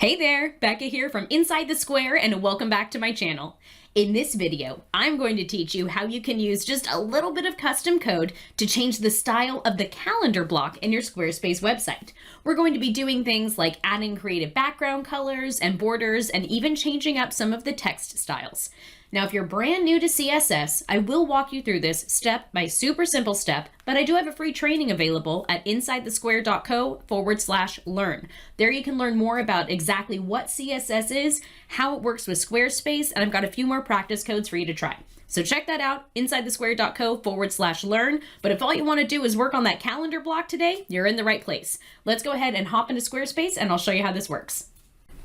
Hey there, Becca here from Inside the Square, and welcome back to my channel. In this video, I'm going to teach you how you can use just a little bit of custom code to change the style of the calendar block in your Squarespace website. We're going to be doing things like adding creative background colors and borders and even changing up some of the text styles. Now, if you're brand new to CSS, I will walk you through this step by super simple step, but I do have a free training available at insidethesquare.co/learn. There you can learn more about exactly what CSS is, how it works with Squarespace, and I've got a few more practice codes for you to try. So check that out, insidethesquare.co/learn. But if all you want to do is work on that calendar block today, you're in the right place. Let's go ahead and hop into Squarespace and I'll show you how this works.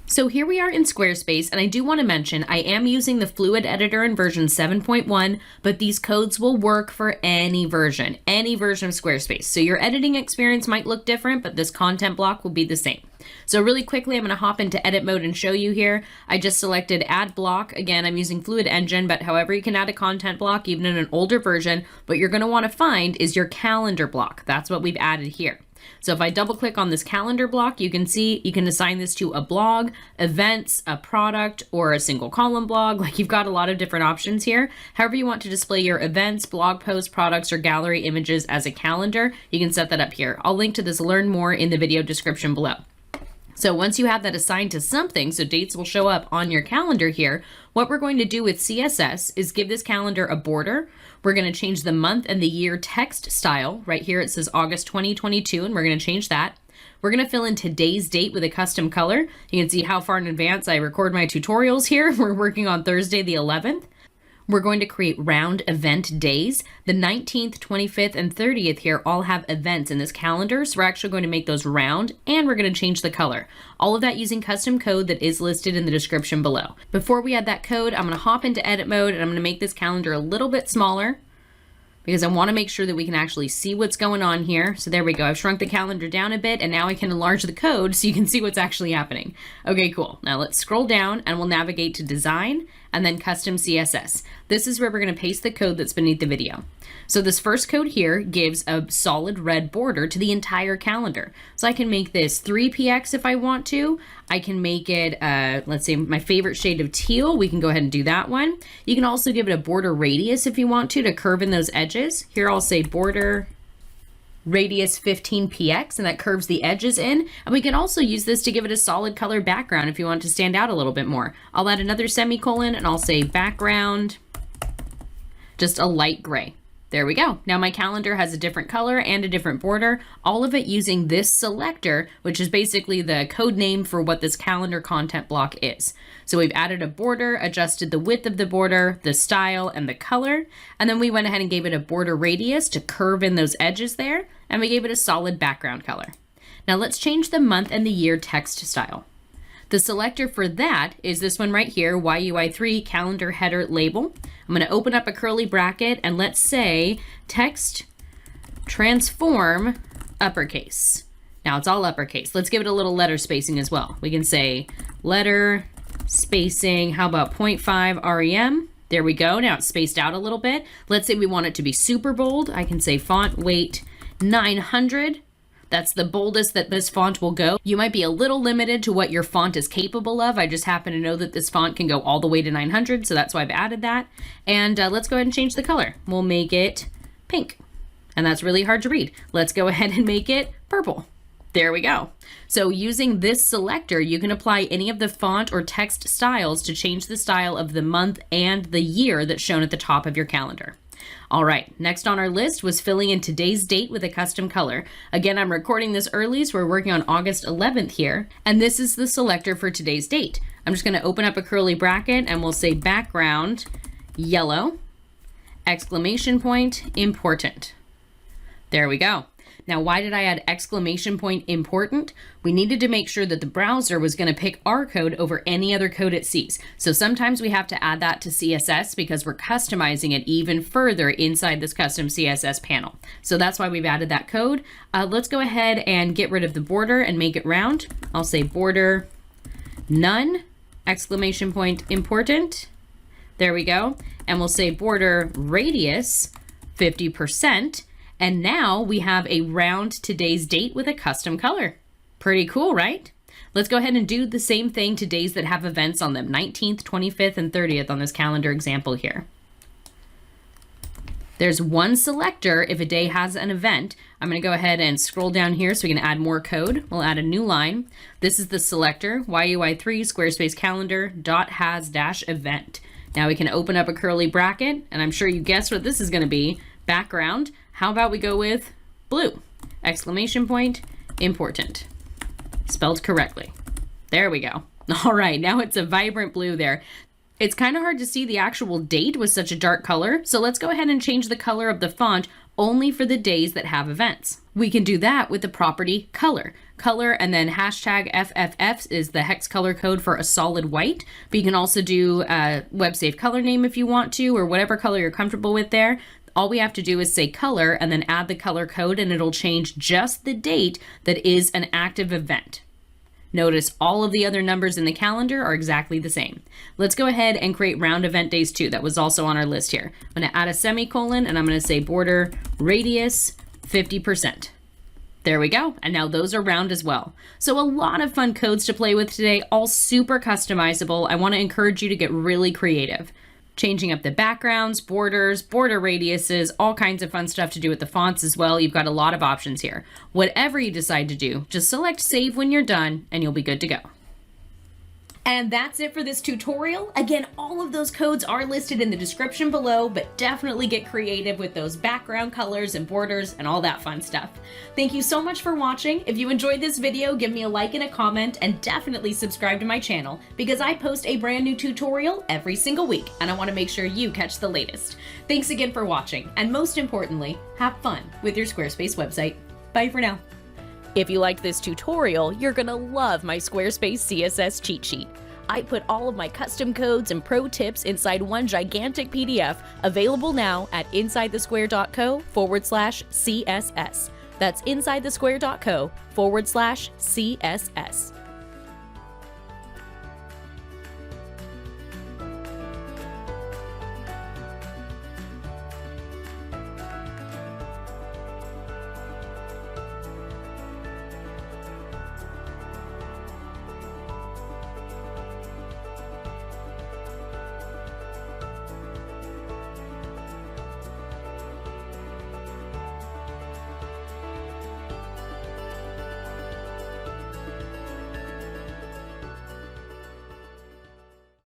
So here we are in Squarespace, and I do want to mention I am using the Fluid Editor in version 7.1, but these codes will work for any version of Squarespace. So your editing experience might look different, but this content block will be the same. So really quickly, I'm going to hop into edit mode and show you here. I just selected add block. Again, I'm using Fluid Engine, but however you can add a content block, even in an older version, what you're going to want to find is your calendar block. That's what we've added here. So if I double click on this calendar block, you can see you can assign this to a blog, events, a product, or a single column blog. Like, you've got a lot of different options here. However you want to display your events, blog posts, products, or gallery images as a calendar, you can set that up here. I'll link to this learn more in the video description below. So once you have that assigned to something, so dates will show up on your calendar here, what we're going to do with CSS is give this calendar a border. We're going to change the month and the year text style. Right here it says August 2022, and we're going to change that. We're going to fill in today's date with a custom color. You can see how far in advance I record my tutorials here. We're working on Thursday the 11th. We're going to create round event days. The 19th, 25th, and 30th here all have events in this calendar, so we're actually going to make those round, and we're going to change the color. All of that using custom code that is listed in the description below. Before we add that code, I'm going to hop into edit mode, and I'm going to make this calendar a little bit smaller because I want to make sure that we can actually see what's going on here. So there we go. I've shrunk the calendar down a bit, and now I can enlarge the code so you can see what's actually happening. Okay, cool. Now let's scroll down and we'll navigate to design and then custom CSS. This is where we're going to paste the code that's beneath the video. So this first code here gives a solid red border to the entire calendar. So I can make this 3px if I want to. I can make it, let's say my favorite shade of teal. We can go ahead and do that one. You can also give it a border radius if you want to curve in those edges. Here I'll say border radius 15px, and that curves the edges in. And we can also use this to give it a solid color background if you want to stand out a little bit more. I'll add another semicolon and I'll say background, just a light gray. There we go. Now my calendar has a different color and a different border, all of it using this selector, which is basically the code name for what this calendar content block is. So we've added a border, adjusted the width of the border, the style, and the color, and then we went ahead and gave it a border radius to curve in those edges there, and we gave it a solid background color. Now let's change the month and the year text style. The selector for that is this one right here, YUI3 calendar header label. I'm going to open up a curly bracket and let's say text transform uppercase. Now it's all uppercase. Let's give it a little letter spacing as well. We can say letter spacing, how about 0.5 rem? There we go. Now it's spaced out a little bit. Let's say we want it to be super bold. I can say font weight 900. That's the boldest that this font will go. You might be a little limited to what your font is capable of. I just happen to know that this font can go all the way to 900, so that's why I've added that. And let's go ahead and change the color. We'll make it pink. And that's really hard to read. Let's go ahead and make it purple. There we go. So using this selector, you can apply any of the font or text styles to change the style of the month and the year that's shown at the top of your calendar. All right, next on our list was filling in today's date with a custom color. Again, I'm recording this early, so we're working on August 11th here, and this is the selector for today's date. I'm just gonna open up a curly bracket and we'll say background yellow, exclamation point, important. There we go. Now, why did I add exclamation point important? We needed to make sure that the browser was going to pick our code over any other code it sees. So sometimes we have to add that to CSS because we're customizing it even further inside this custom CSS panel. So that's why we've added that code. Let's go ahead and get rid of the border and make it round. I'll say border none, exclamation point important. There we go. And we'll say border radius 50%. And now we have a round today's date with a custom color. Pretty cool, right? Let's go ahead and do the same thing to days that have events on them, 19th, 25th, and 30th on this calendar example here. There's one selector if a day has an event. I'm going to go ahead and scroll down here so we can add more code. We'll add a new line. This is the selector, YUI3 Squarespace calendar .has-event. Now we can open up a curly bracket, and I'm sure you guessed what this is going to be. Background. How about we go with blue? Exclamation point, important. Spelled correctly. There we go. All right, now it's a vibrant blue there. It's kind of hard to see the actual date with such a dark color, so let's go ahead and change the color of the font only for the days that have events. We can do that with the property color. Color and then hashtag FFF is the hex color code for a solid white, but you can also do a web safe color name if you want to, or whatever color you're comfortable with there. All we have to do is say color and then add the color code, and it'll change just the date that is an active event. Notice all of the other numbers in the calendar are exactly the same. Let's go ahead and create round event days too. That was also on our list here. I'm going to add a semicolon and I'm going to say border radius 50%. There we go. And now those are round as well. So a lot of fun codes to play with today, all super customizable. I want to encourage you to get really creative. Changing up the backgrounds, borders, border radiuses, all kinds of fun stuff to do with the fonts as well. You've got a lot of options here. Whatever you decide to do, just select save when you're done and you'll be good to go. And that's it for this tutorial. Again, all of those codes are listed in the description below, but definitely get creative with those background colors and borders and all that fun stuff. Thank you so much for watching. If you enjoyed this video, give me a like and a comment, and definitely subscribe to my channel because I post a brand new tutorial every single week, and I want to make sure you catch the latest. Thanks again for watching, and most importantly, have fun with your Squarespace website. Bye for now. If you liked this tutorial, you're gonna love my Squarespace CSS cheat sheet. I put all of my custom codes and pro tips inside one gigantic PDF available now at insidethesquare.co/CSS. That's insidethesquare.co/CSS.